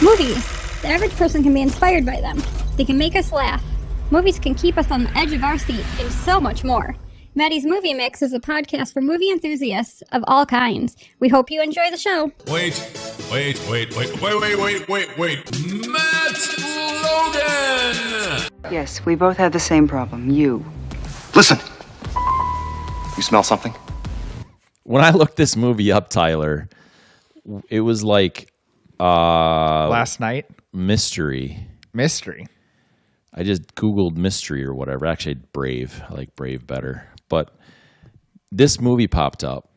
Movies. The average person can be inspired by them. They can make us laugh. Movies can keep us on the edge of our seat, and so much more. Maddie's Movie Mix is a podcast for movie enthusiasts of all kinds. We hope you enjoy the show. Wait. Matt Logan! Yes, we both had the same problem. You. Listen. You smell something? When I looked this movie up, Tyler, it was like last night. Mystery. I just Googled mystery or whatever. Actually, Brave. I like Brave better. But this movie popped up.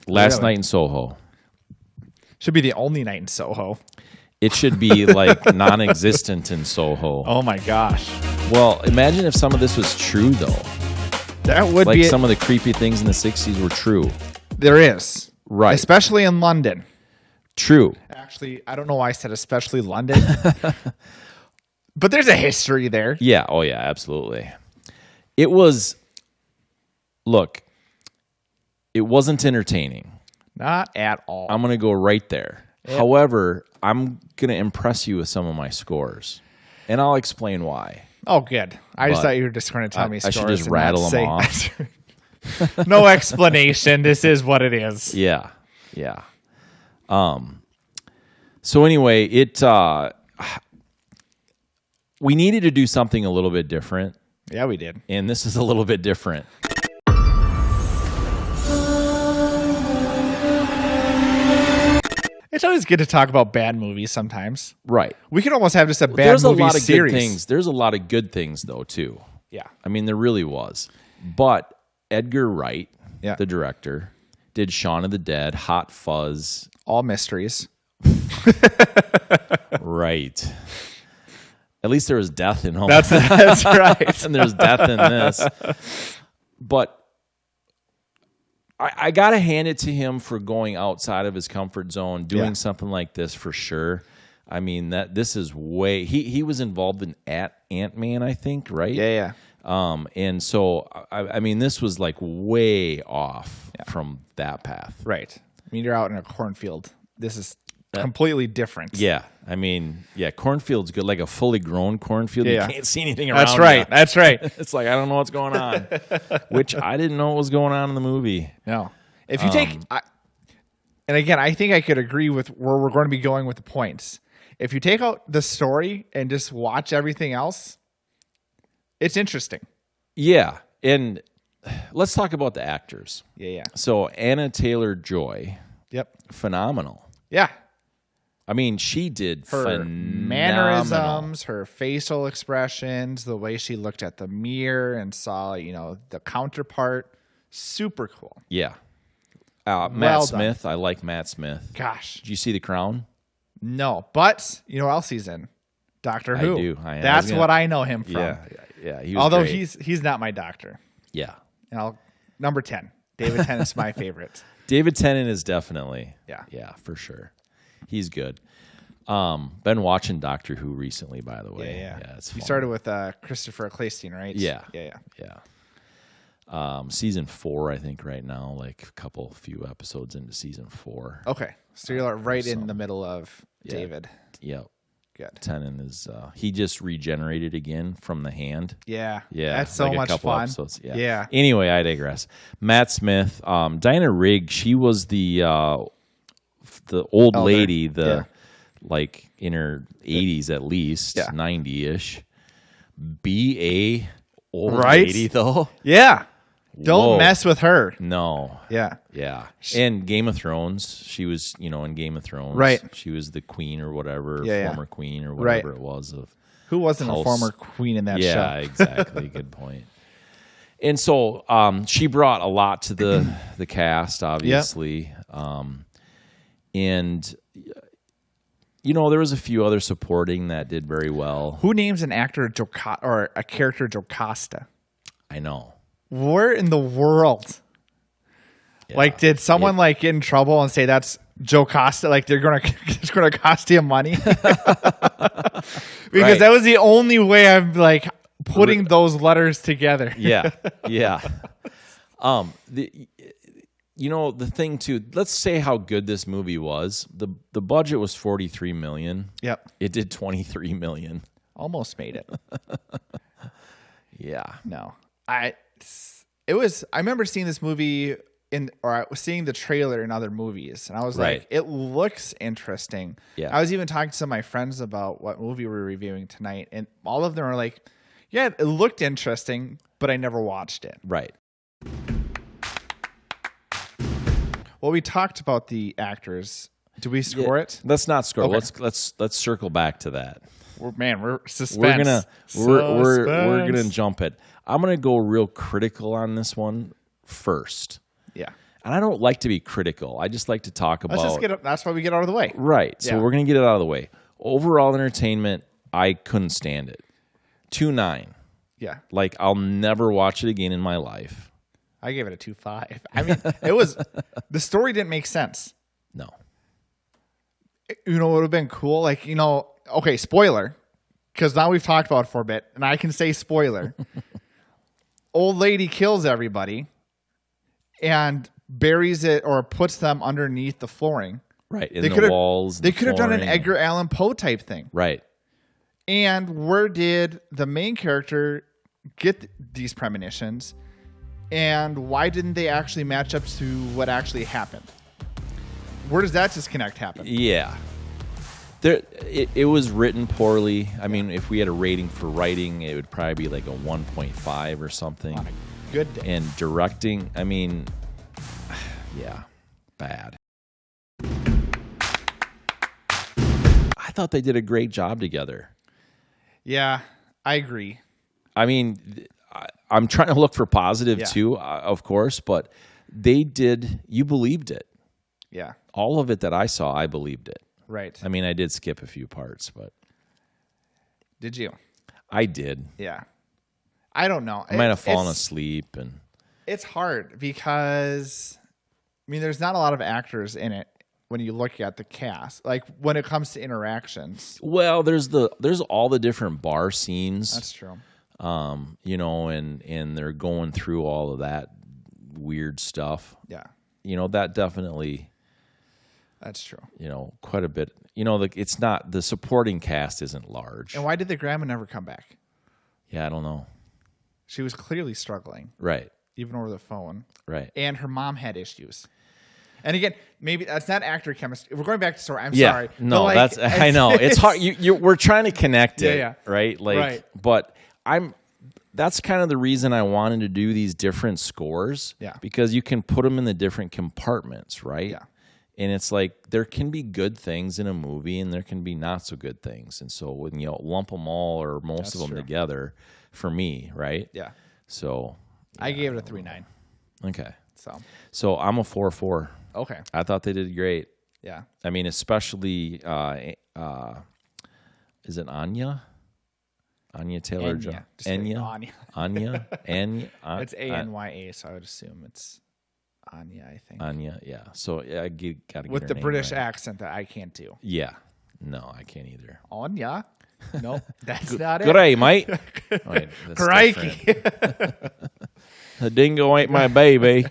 Last Night in Soho. Should be the only night in Soho. It should be like non-existent in Soho. Oh my gosh. Well, imagine if some of this was true, though. That would like be some of the creepy things in the 60s were true. There is. Right. Especially in London. True. Actually, I don't know why I said especially London. But there's a history there. Yeah. Oh, yeah, absolutely. It was, look, it wasn't entertaining. Not at all. I'm going to go right there. Yep. However, I'm going to impress you with some of my scores. And I'll explain why. Oh, good. I just thought you were just going to tell me scores. I should just rattle them off. No explanation. This is what it is. Yeah. So anyway, we needed to do something a little bit different. Yeah, we did. And this is a little bit different. It's always good to talk about bad movies sometimes. Right. We could almost have just a bad movie series. Good things. There's a lot of good things, though, too. Yeah. I mean, there really was. But Edgar Wright, the director, did Shaun of the Dead, Hot Fuzz. All mysteries. Right. At least there was death in home. That's right. And there's death in this. But I got to hand it to him for going outside of his comfort zone, doing something like this for sure. I mean, this is way... He was involved in Ant-Man, I think, right? Yeah. And so, I mean, this was like way off from that path. Right. I mean, you're out in a cornfield. This is completely different. Yeah. I mean, cornfield's good. Like a fully grown cornfield. Yeah. You can't see anything around. That's right. It's like, I don't know what's going on. Which I didn't know what was going on in the movie. No. If you take... and again, I think I could agree with where we're going to be going with the points. If you take out the story and just watch everything else, it's interesting. Yeah. And let's talk about the actors. Yeah. So Anna Taylor-Joy. Yep. Phenomenal. Yeah. I mean, she did her mannerisms, her facial expressions, the way she looked at the mirror and saw, the counterpart. Super cool. Yeah. Matt Smith. I like Matt Smith. Gosh. Did you see The Crown? No, but you know what else he's in? Doctor Who. I do. That's what I know him from. Yeah. He was Although great. he's not my doctor. Yeah. And number 10. David Tennant's my favorite. David Tennant is definitely. Yeah, for sure. He's good. Been watching Doctor Who recently, by the way. Yeah. It's you fun. started with Christopher Eccleston, right? Yeah. Yeah. Season 4, I think, right now. Like a few episodes into season 4. Okay, so you're right in the middle of David. Yep. Good. Tennant is he just regenerated again from the hand. Yeah. Yeah. That's so much fun. Episodes. Yeah. Anyway, I digress. Matt Smith, Diana Rigg, she was the old lady, like in her 80s at least, 90-ish. B.A. old lady though. Yeah. Don't mess with her. No. Yeah. And Game of Thrones, she was, in Game of Thrones. Right. She was the queen or whatever, former queen or Right. whatever it was of Who wasn't a former queen in that show? Yeah, exactly. Good point. And so she brought a lot to the cast, obviously. And there was a few other supporting that did very well. Who names an actor or a character Jocasta? I know. Where in the world? Yeah. Like, did someone get in trouble and say that's Jocasta? Like, it's gonna cost you money? Because that was the only way I'm putting those letters together. Yeah. you know, the thing too, let's say how good this movie was. The budget was $43 million. Yep. It did $23 million. Almost made it. Yeah. No. I remember seeing this movie I was seeing the trailer in other movies, and I was Right. like, it looks interesting. Yeah. I was even talking to some of my friends about what movie we're reviewing tonight, and all of them are like, yeah, it looked interesting, but I never watched it. Right. Well, we talked about the actors. Do we score it? Let's not score. Okay. Let's circle back to that. We're suspense. We're gonna jump it. I'm gonna go real critical on this one first. Yeah. And I don't like to be critical. I just like to talk about. Let's just get it. That's why we get out of the way. Right. So Yeah. we're gonna get it out of the way. Overall entertainment, I couldn't stand it. 2.9. Yeah. Like I'll never watch it again in my life. I gave it a 2.5. I mean, it was the story didn't make sense. No. You know, it would have been cool. Like, you know, okay, spoiler, because now we've talked about it for a bit, and I can say spoiler. Old lady kills everybody and buries it or puts them underneath the flooring. Right. In They the could've- walls. They the could have done an flooring. Edgar Allan Poe type thing. Right. And where did the main character get these premonitions? And why didn't they actually match up to what actually happened? Where does that disconnect happen? Yeah. It was written poorly. I mean, if we had a rating for writing, it would probably be like a 1.5 or something. On a good day. And directing, I mean, yeah, bad. I thought they did a great job together. Yeah, I agree. I mean, I'm trying to look for positive Yeah. too, of course, but they did, you believed it. Yeah, All of it that I saw, I believed it. right. I mean, I did skip a few parts, but Did you? I did. Yeah. I don't know. I might have fallen asleep and It's hard because, I mean, there's not a lot of actors in it when you look at the cast. Like when it comes to interactions. well, there's all the different bar scenes. That's true. You know, and they're going through all of that weird stuff. Yeah, You know, that definitely, that's true. you know, quite a bit. You know, it's not, the supporting cast isn't large. And why did the grandma never come back? Yeah, I don't know. She was clearly struggling, Right, even over the phone. right. And her mom had issues. And again, maybe that's not actor chemistry. If we're going back to story, I'm Yeah, sorry. no, But, like, that's, I know. It's hard. We're trying to connect it, Yeah. right? Like, Right. but that's kind of the reason I wanted to do these different scores. Yeah. Because you can put them in the different compartments, right? Yeah. And it's like there can be good things in a movie and there can be not so good things. And so when you lump them all or most That's of them true. together, for me, right? Yeah. So I gave it a 3.9. okay. So, I'm a 4.4. okay. I thought they did great. Yeah. I mean, especially is it Anya? Anya Taylor Joy. Anya. Just say Anya. Anya. Anya. It's Anya, so I would assume it's Anya, I think. Anya. Yeah. So yeah, I got to With get the her name British right. accent that I can't do. Yeah. No, I can't either. Anya? No, that's not it. Good day, mate. Wait, that's Crikey. different. The dingo ain't my baby.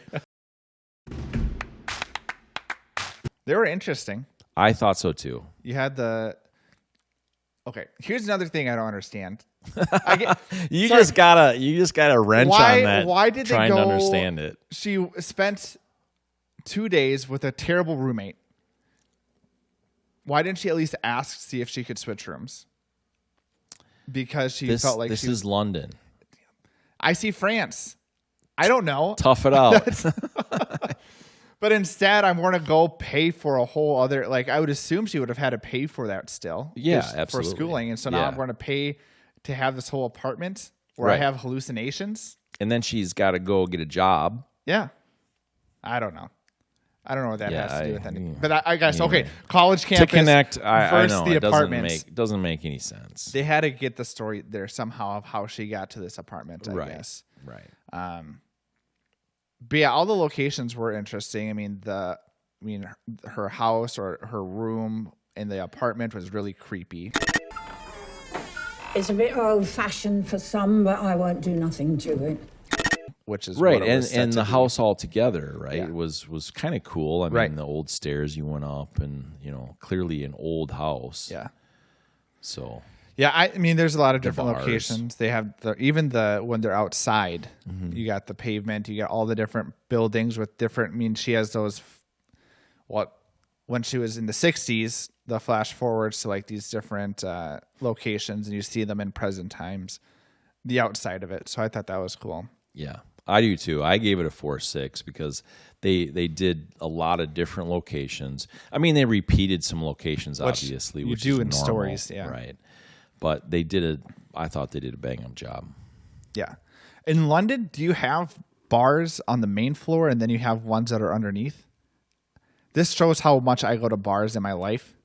They were interesting. I thought so too. You had the. Okay, here's another thing I don't understand. You Sorry. just gotta wrench Why- on that. why did they trying to go- understand it? She spent 2 days with a terrible roommate. Why didn't she at least ask to see if she could switch rooms? Because she felt like this is London. I see France. I don't know. Tough it out. But instead, I'm going to go pay for a whole other. Like I would assume she would have had to pay for that still. Yeah, just absolutely. For schooling, and so now Yeah. I'm going to pay to have this whole apartment where Right. I have hallucinations. And then she's got to go get a job. Yeah, I don't know. I don't know what that Yeah, has to do with I- anything. But I guess anyway. okay. College campus To connect, I versus know the it apartments. doesn't make any sense. They had to get the story there somehow of how she got to this apartment. I guess. Right. But yeah, all the locations were interesting. I mean, her house or her room in the apartment was really creepy. It's a bit old-fashioned for some, but I won't do nothing to it. which is right, what it was set and to the be. house all together, right, Yeah. was kind of cool. I mean, Right. the old stairs you went up, and clearly an old house. Yeah. So Yeah, I mean, there's a lot of different bars. locations. They have even when they're outside, you got the pavement, you got all the different buildings with different. I mean, she has those. When she was in the '60s, the flash forwards to like these different locations, and you see them in present times, the outside of it. So I thought that was cool. yeah, I do too. I gave it a 4.6 because they did a lot of different locations. I mean, they repeated some locations, obviously, you which do is in normal, stories, yeah. right? But I thought they did a bang up job. Yeah. In London, do you have bars on the main floor and then you have ones that are underneath? This shows how much I go to bars in my life.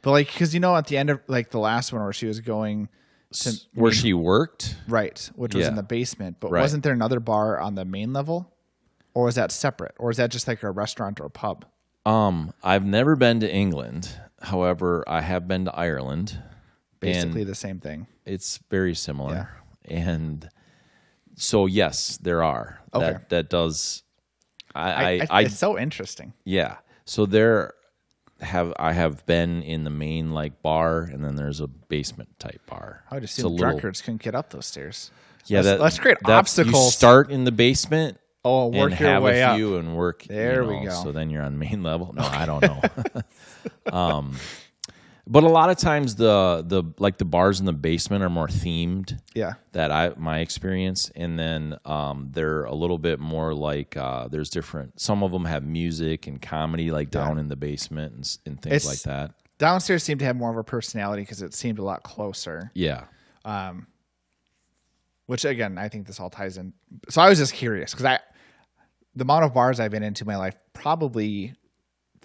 But like, because at the end of like the last one where she was going to Where she worked? right, which was Yeah. in the basement, but Right. wasn't there another bar on the main level? Or was that separate? Or is that just like a restaurant or a pub? I've never been to England. However, I have been to Ireland. Basically and the same thing. it's very similar. And so, yes, there are. Okay. That does. It's so interesting. Yeah. So I have been in the main like bar, and then there's a basement type bar. I would It's assume drunkards couldn't get up those stairs. Yeah, let's create You obstacles. start in the basement. Oh, work and your have way a up. few and work. There we go. So then you're on main level. No, I don't know. But a lot of times the bars in the basement are more themed. Yeah. My experience, and then they're a little bit more like there's different. Some of them have music and comedy like down in the basement and things like that. Downstairs seemed to have more of a personality because it seemed a lot closer. Yeah. Which again, I think this all ties in. So I was just curious because the amount of bars I've been into in my life, probably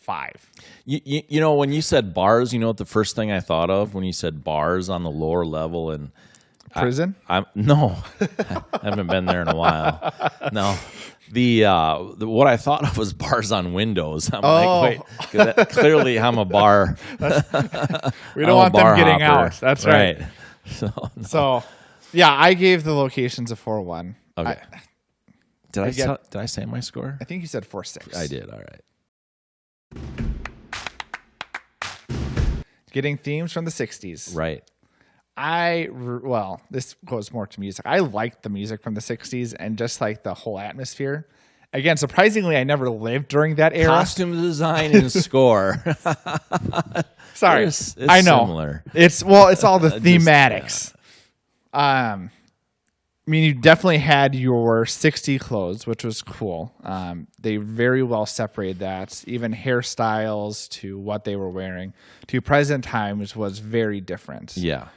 5. When you said bars, what the first thing I thought of when you said bars on the lower level and Prison? No, I haven't been there in a while. No, the what I thought of was bars on windows. I'm like, wait, 'cause clearly I'm a bar. We don't want them getting out. That's right. So, yeah, I gave the locations a 4.1. Okay. Did I say my score? I think you said 4.6. I did. All right. Getting themes from the 60s. Right. This goes more to music. I liked the music from the 60s and just like the whole atmosphere. Again, surprisingly, I never lived during that era. Costume design and score. Sorry, It's I know. Similar. It's all the thematics. I mean, you definitely had your 60 clothes, which was cool. They very well separated that. Even hairstyles to what they were wearing to present times was very different. Yeah.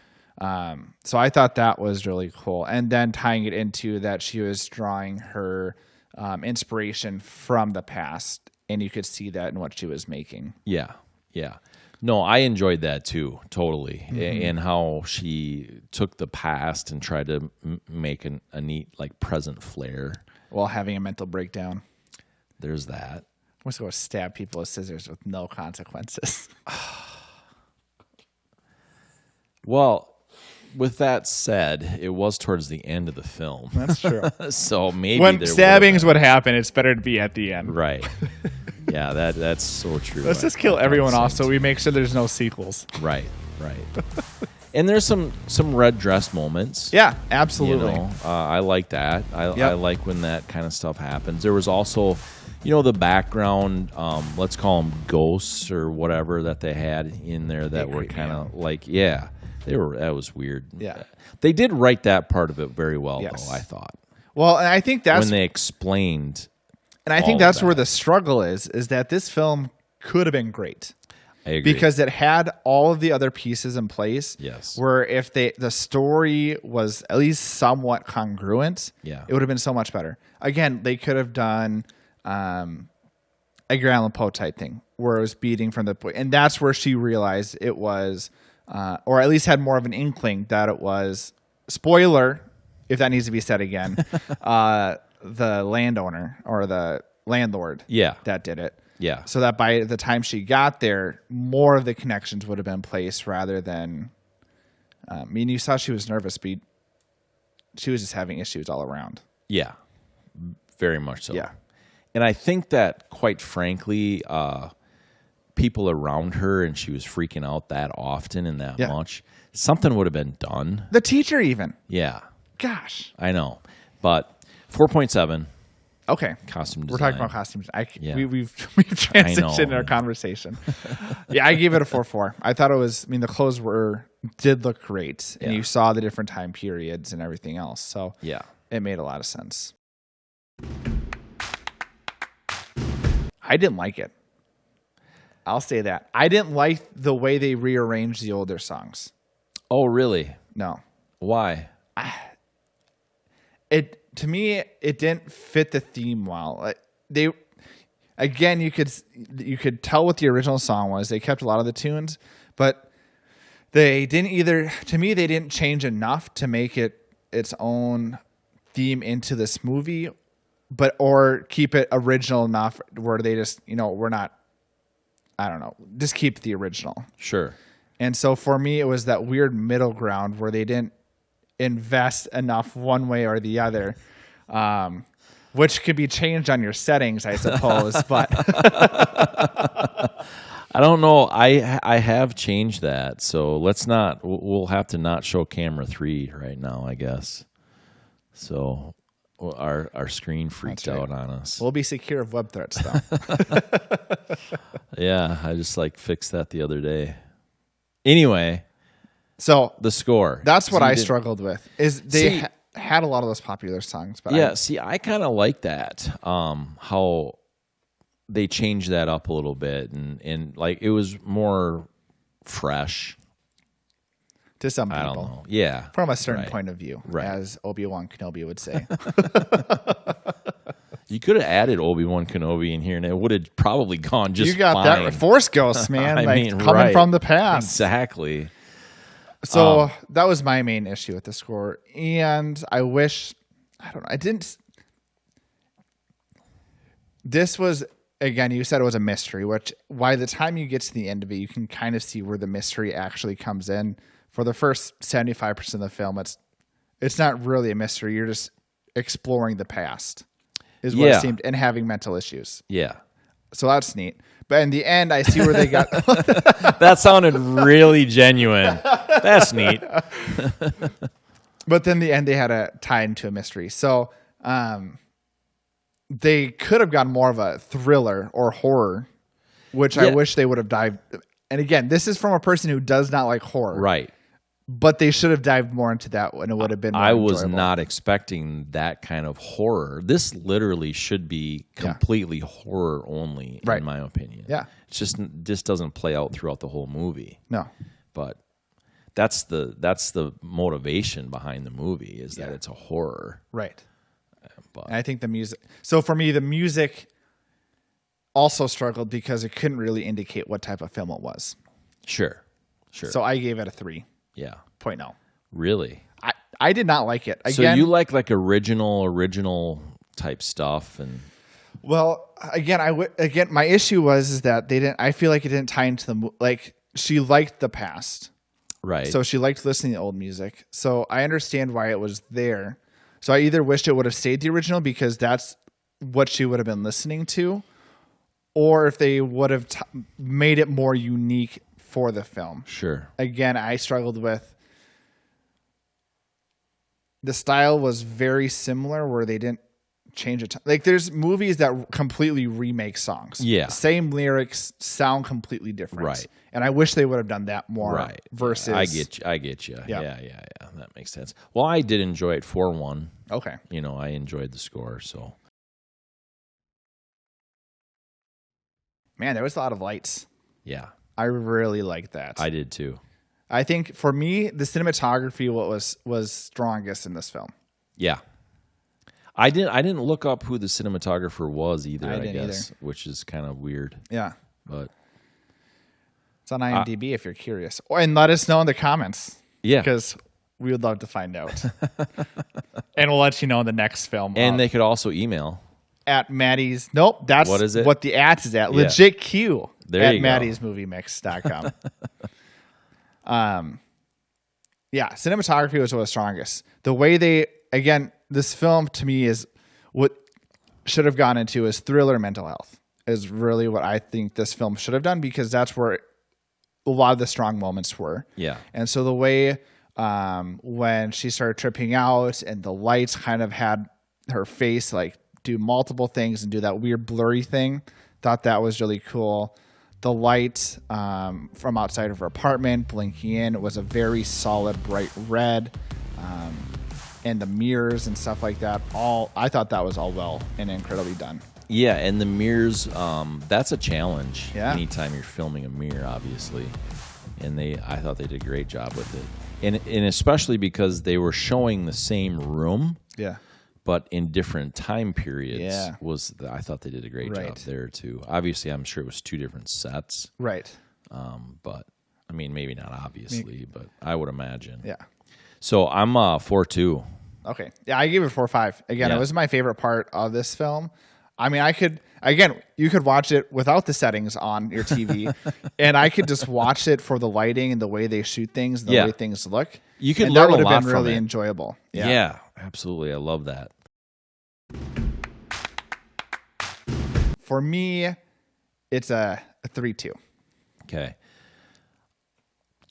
So I thought that was really cool. And then tying it into that she was drawing her inspiration from the past, and you could see that in what she was making. Yeah. Yeah. No, I enjoyed that too, totally. And how she took the past and tried to make a neat, like, present flair. While having a mental breakdown. There's that. I'm just going to stab people with scissors with no consequences. Well, with that said, it was towards the end of the film. That's true. So maybe When there stabbings would've would happen, it's better to be at the end. been- Right. Yeah, that's so true. Let's just kill everyone off so we make sure there's no sequels. Right. And there's some red dress moments. Yeah, absolutely. I like that. I Yep. like when that kind of stuff happens. There was also, the background, let's call them ghosts or whatever that they had in there that were kind of like, that was weird. Yeah. They did write that part of it very well, Yes. though, I thought. Well, and I think that's when they explained. and I all think of that's that. where the struggle is that this film could have been great. I agree. Because it had all of the other pieces in place. Yes. Where if the story was at least somewhat congruent, Yeah. it would have been so much better. Again, they could have done Edgar Allan Poe type thing, where it was beating from the point, and that's where she realized it was, or at least had more of an inkling that it was. Spoiler, if that needs to be said again, the landowner or the landlord, that did it. Yeah. So that by the time she got there, more of the connections would have been placed rather than. You saw she was nervous, but she was just having issues all around. Yeah. very much so. Yeah. And I think that, quite frankly, people around her, and she was freaking out that often and that much, something would have been done. The teacher even. Yeah. Gosh. I know. But 4.7. Okay. Costume design. We're talking about costumes. Yeah. We've transitioned in our conversation. Yeah, I gave it a 4.4. I thought it was, the clothes did look great. And you saw the different time periods and everything else. So yeah, it made a lot of sense. I didn't like it. I'll say that. I didn't like the way they rearranged the older songs. Oh, really? No. Why? To me, it didn't fit the theme well. You could tell what the original song was. They kept a lot of the tunes, but they didn't change enough to make it its own theme into this movie, or keep it original enough where they just, just keep the original. Sure. And so for me, it was that weird middle ground where they didn't invest enough one way or the other, which could be changed on your settings, I suppose. But I don't know. I have changed that, so we'll have to not show camera 3 right now, I guess. So our screen freaked out on us. We'll be secure of web threats, though. Yeah, I just fixed that the other day. Anyway, so the score. That's what I struggled with. Is they had a lot of those popular songs, but I kind of like that. How they changed that up a little bit, and it was more fresh to some people. I don't know. Yeah, from a certain point of view, right. As Obi-Wan Kenobi would say. You could have added Obi-Wan Kenobi in here, and it would have probably gone just fine. You got that Force Ghost, man. Coming right. from the past. Exactly. So that was my main issue with the score. And I didn't. This was, again, you said it was a mystery, which by the time you get to the end of it, you can kind of see where the mystery actually comes in. For the first 75% of the film, it's not really a mystery. You're just exploring the past. Is what it seemed, and having mental issues. Yeah. So that's neat. But in the end, I see where they got... That sounded really genuine. That's neat. But then in the end, they had to tie into a mystery. So they could have gotten more of a thriller or horror, which I wish they would have dived... And again, this is from a person who does not like horror. Right. But they should have dived more into that, and it would have been more I was enjoyable. not expecting that kind of horror. This literally should be completely horror only, in my opinion. Yeah. It's just doesn't play out throughout the whole movie. No. But that's the motivation behind the movie, is that it's a horror. Right. But And I think the music... So for me, the music also struggled because it couldn't really indicate what type of film it was. Sure. So I gave it a 3. Yeah. 0.0. Really? I did not like it. Again, so you like original type stuff, and well, again, my issue was that they didn't. I feel like it didn't tie into the she liked the past, right? So she liked listening to old music. So I understand why it was there. So I either wished it would have stayed the original because that's what she would have been listening to, or if they would have made it more unique for the film. Sure. Again, I struggled with the style was very similar where they didn't change it. There's movies that completely remake songs. Yeah. Same lyrics, sound completely different. Right. And I wish they would have done that more. Right. Versus. I get you. Yeah. That makes sense. Well, I did enjoy it 4-1. Okay. I enjoyed the score, so. Man, there was a lot of lights. Yeah. I really liked that. I did too. I think for me, the cinematography was strongest in this film. Yeah. I didn't look up who the cinematographer was either, I guess, which is kind of weird. Yeah. But it's on IMDb if you're curious. And let us know in the comments. Yeah. Because we would love to find out. And we'll let you know in the next film. And they could also email. At Maddie's. Nope. That's what is it? What the at is at. Yeah. legitQ. There at you go. Maddie'sMovieMix.com. Yeah. Cinematography was strongest. The way this film to me is what should have gone into is thriller mental health is really what I think this film should have done, because that's where a lot of the strong moments were. Yeah. And so the way when she started tripping out and the lights kind of had her face like do multiple things and do that weird blurry thing, thought that was really cool. The light from outside of her apartment blinking in was a very solid bright red, and the mirrors and stuff like that, I thought that was all well and incredibly done. Yeah, and the mirrors, that's a challenge. Yeah. Anytime you're filming a mirror, obviously. And I thought they did a great job with it. And especially because they were showing the same room, Yeah. but in different time periods. Yeah. I thought they did a great Right. job there too. Obviously, I'm sure it was 2 different sets. Right. But I mean, maybe not obviously, but I would imagine. Yeah. So I'm 4-2. Okay. Yeah, I gave it 4-5. Again, Yeah. it was my favorite part of this film. I mean, you could watch it without the settings on your TV, and I could just watch it for the lighting and the way they shoot things, the Yeah. way things look. You could and learn that would a lot have been from really it. enjoyable. Yeah, absolutely. I love that. For me, it's a 3-2. Okay.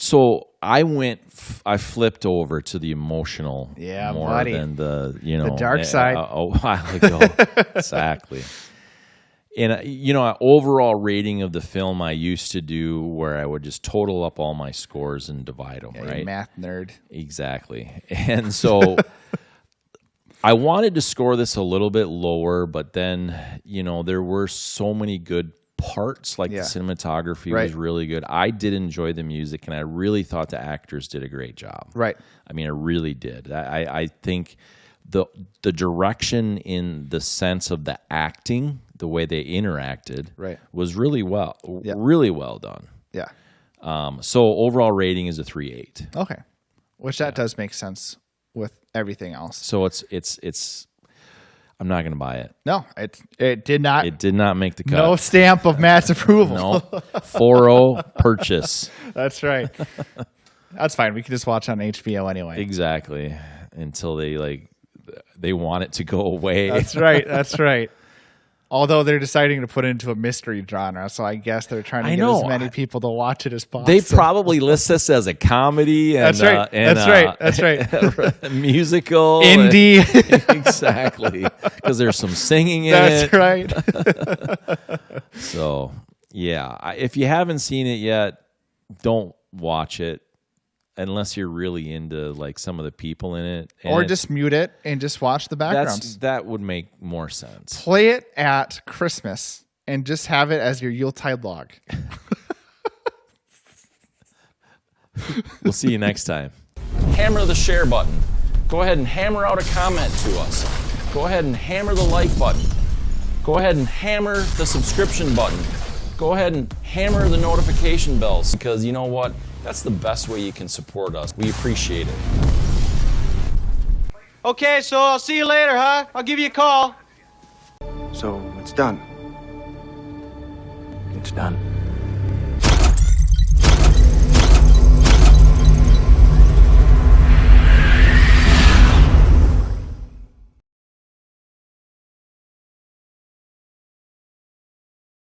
So I flipped over to the emotional Yeah, more buddy. than the dark side. a while ago. Exactly. And an overall rating of the film I used to do where I would just total up all my scores and divide them, Yeah, right? you math nerd. Exactly. And so I wanted to score this a little bit lower, but then, there were so many good parts. Like Yeah. the cinematography Right. was really good. I did enjoy the music, and I really thought the actors did a great job. Right. I mean, I really did. I think the direction in the sense of the acting, the way they interacted, Right. was really well done. Yeah. So overall rating is a 3.8. Okay. Which that does make sense with everything else. So it's I'm not going to buy it. No, it did not. It did not make the cut. No stamp of Matt's approval. No. 4.0 purchase. That's right. That's fine. We can just watch on HBO anyway. Exactly. Until they want it to go away. That's right. That's right. Although they're deciding to put it into a mystery genre, so I guess they're trying to get as many people to watch it as possible. They probably list this as a comedy. And, That's right. That's right. A musical. Indie. Exactly. Because there's some singing in That's it. right. So, yeah. If you haven't seen it yet, don't watch it unless you're really into some of the people in it. And Or just mute it and just watch the backgrounds. that would make more sense. Play it at Christmas and just have it as your Yuletide log. We'll see you next time. Hammer the share button. Go ahead and hammer out a comment to us. Go ahead and hammer the like button. Go ahead and hammer the subscription button. Go ahead and hammer the notification bells, because you know what? That's the best way you can support us. We appreciate it. Okay, so I'll see you later, huh? I'll give you a call. So it's done. It's done.